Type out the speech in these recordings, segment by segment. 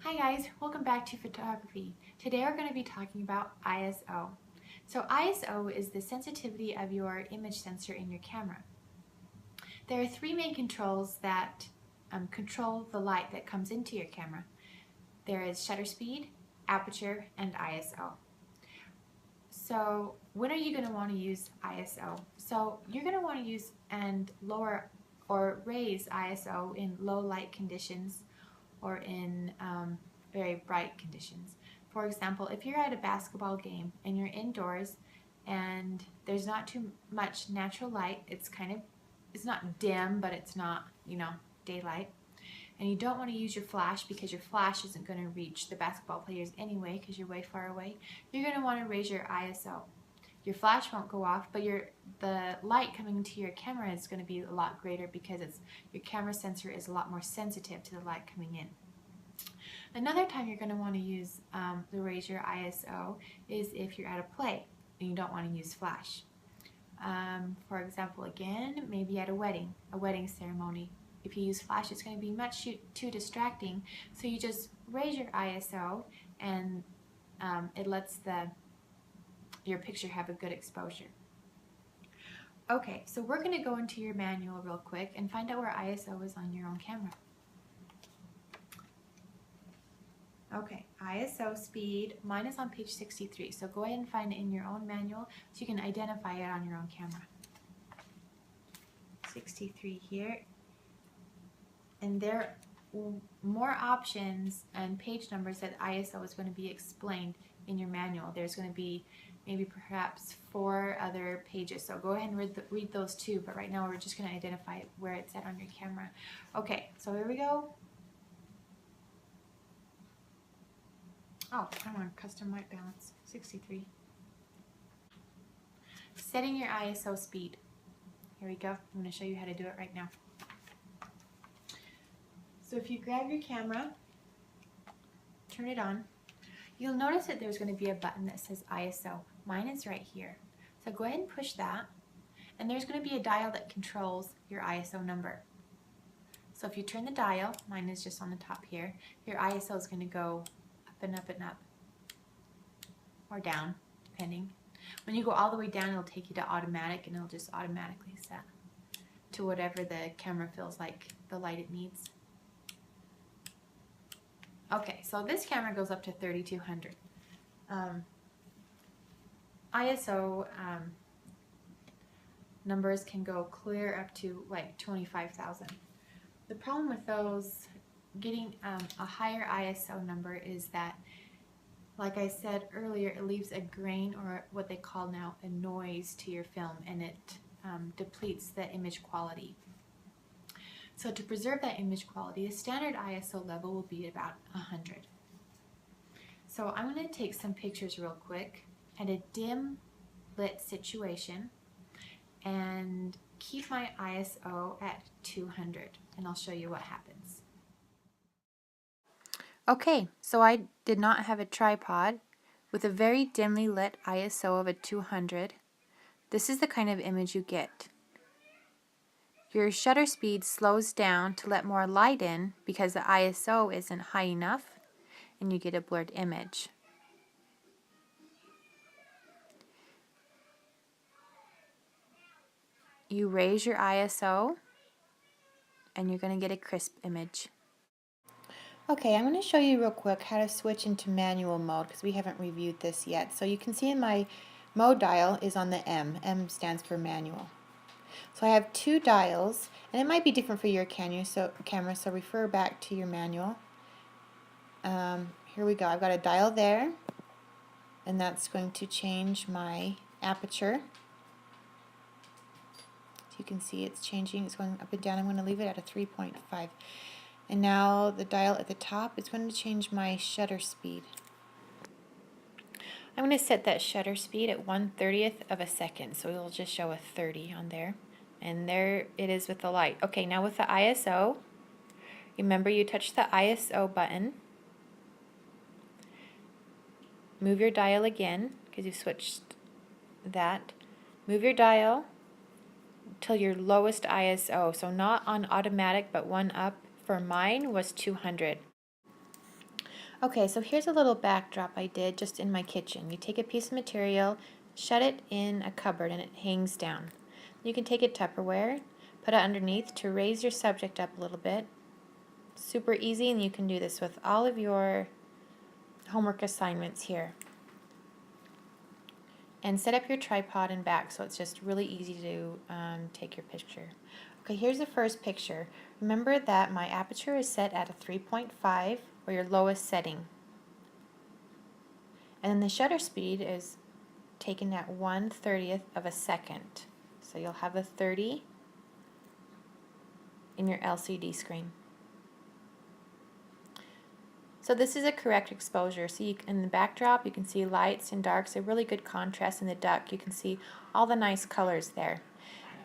Hi guys, welcome back to photography. Today we're going to be talking about ISO. So ISO is the sensitivity of your image sensor in your camera. There are three main controls that control the light that comes into your camera. There is shutter speed, aperture, and ISO. So when are you going to want to use ISO? So you're going to want to use and lower or raise ISO in low light conditions or in very bright conditions. For example, if you're at a basketball game and you're indoors and there's not too much natural light, it's not dim, but it's not, daylight. And you don't want to use your flash because your flash isn't going to reach the basketball players anyway because you're way far away. You're going to want to raise your ISO. Your flash won't go off, but the light coming to your camera is going to be a lot greater because your camera sensor is a lot more sensitive to the light coming in. Another time you're going to want to use the raise your ISO is if you're at a play and you don't want to use flash. For example, again, maybe at a wedding ceremony. If you use flash, it's going to be much too distracting, so you just raise your ISO and it lets your picture have a good exposure. Okay, so we're going to go into your manual real quick and find out where ISO is on your own camera. Okay, ISO speed, mine is on page 63, so go ahead and find it in your own manual so you can identify it on your own camera. 63 here. And there are more options and page numbers that ISO is going to be explained in your manual. There's going to be maybe perhaps 4 other pages, so go ahead and read those too, but right now we're just going to identify where it's at on your camera. Okay, so here we go. Oh, I'm on custom white balance, 63. Setting your ISO speed. Here we go. I'm going to show you how to do it right now. So if you grab your camera, turn it on, you'll notice that there's going to be a button that says ISO. Mine is right here. So go ahead and push that, and there's going to be a dial that controls your ISO number. So if you turn the dial, mine is just on the top here, your ISO is going to go up and up and up, or down, depending. When you go all the way down, it'll take you to automatic, and it'll just automatically set to whatever the camera feels like the light it needs. Okay, so this camera goes up to 3200. ISO numbers can go clear up to like 25,000. The problem with those, getting a higher ISO number, is that, like I said earlier, it leaves a grain, or what they call now a noise, to your film, and it depletes the image quality. So to preserve that image quality, the standard ISO level will be about 100. So I'm going to take some pictures real quick at a dim lit situation and keep my ISO at 200, and I'll show you what happens. Okay, so I did not have a tripod. With a very dimly lit ISO of a 200, this is the kind of image you get. Your shutter speed slows down to let more light in because the ISO isn't high enough, and you get a blurred image. You raise your ISO and you're going to get a crisp image. Okay, I'm going to show you real quick how to switch into manual mode because we haven't reviewed this yet. So you can see my mode dial is on the M. M stands for manual. So I have 2 dials, and it might be different for your camera, so refer back to your manual. Here we go. I've got a dial there, and that's going to change my aperture. You can see it's changing, it's going up and down. I'm going to leave it at a 3.5. And now the dial at the top is going to change my shutter speed. I'm going to set that shutter speed at 1/30th of a second, so it'll just show a 30 on there. And there it is with the light. Okay, now with the ISO, remember you touch the ISO button. Move your dial again, because you switched that. Move your dial till your lowest ISO, so not on automatic but one up. For mine was 200. Okay, so here's a little backdrop I did just in my kitchen. You take a piece of material, shut it in a cupboard, and it hangs down. You can take a Tupperware, put it underneath to raise your subject up a little bit. Super easy, and you can do this with all of your homework assignments here. And set up your tripod and back so it's just really easy to take your picture. Okay, here's the first picture. Remember that my aperture is set at a 3.5 or your lowest setting. And then the shutter speed is taken at 1/30th of a second. So you'll have a 30 in your LCD screen. So this is a correct exposure. So in the backdrop you can see lights and darks, a really good contrast. In the duck you can see all the nice colors there.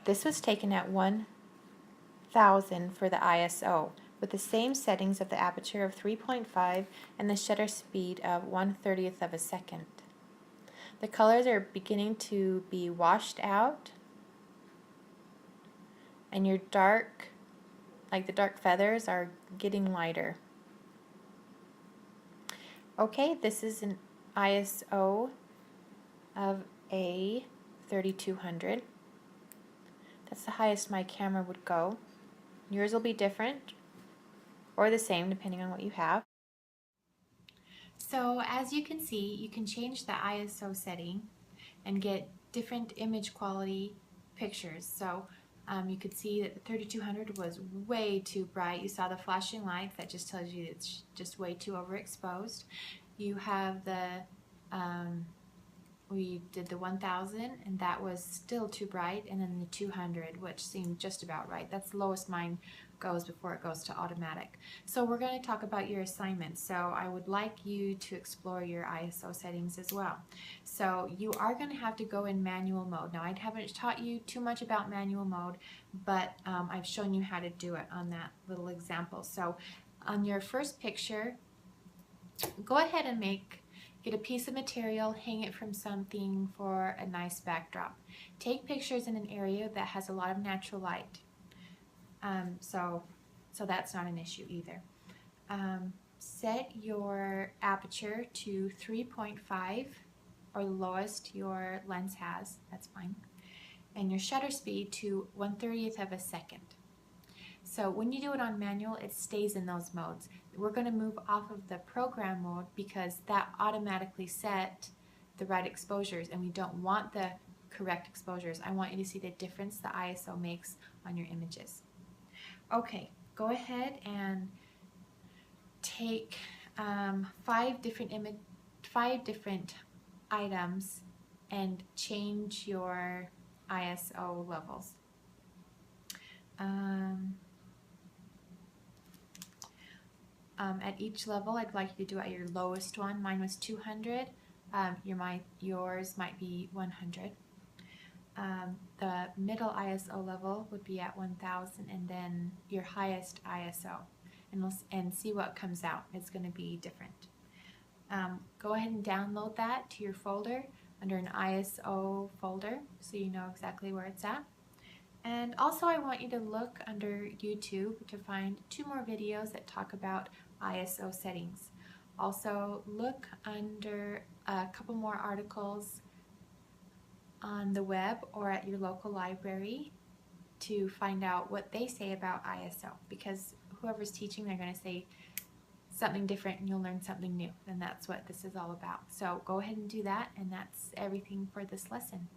This was taken at 1000 for the ISO with the same settings of the aperture of 3.5 and the shutter speed of 1/30th of a second. The colors are beginning to be washed out, and your dark, like the dark feathers, are getting lighter. Okay, this is an ISO of a 3200. That's the highest my camera would go. Yours will be different or the same depending on what you have. So as you can see, you can change the ISO setting and get different image quality pictures. So you could see that the 3200 was way too bright. You saw the flashing lights. That just tells you it's just way too overexposed. You have the, we did the 1000 and that was still too bright, and then the 200, which seemed just about right. That's the lowest mine goes before it goes to automatic. So we're going to talk about your assignments. So I would like you to explore your ISO settings as well. So you are going to have to go in manual mode. Now I haven't taught you too much about manual mode, but I've shown you how to do it on that little example. So on your first picture, go ahead and get a piece of material, hang it from something for a nice backdrop. Take pictures in an area that has a lot of natural light. So that's not an issue either. Set your aperture to 3.5 or the lowest your lens has, that's fine, and your shutter speed to 1/30th of a second. So when you do it on manual, it stays in those modes. We're going to move off of the program mode because that automatically set the right exposures, and we don't want the correct exposures. I want you to see the difference the ISO makes on your images. Okay, go ahead and take 5 different items and change your ISO levels. At each level, I'd like you to do at your lowest one. Mine was 200. Yours might be 100. The middle ISO level would be at 1000, and then your highest ISO, and see what comes out. It's going to be different. Go ahead and download that to your folder under an ISO folder so you know exactly where it's at. And also I want you to look under YouTube to find 2 more videos that talk about ISO settings. Also look under a couple more articles on the web or at your local library to find out what they say about ISO, because whoever's teaching, they're going to say something different and you'll learn something new, and that's what this is all about. So go ahead and do that, and that's everything for this lesson.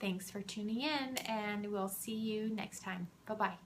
Thanks for tuning in, and we'll see you next time. Bye-bye.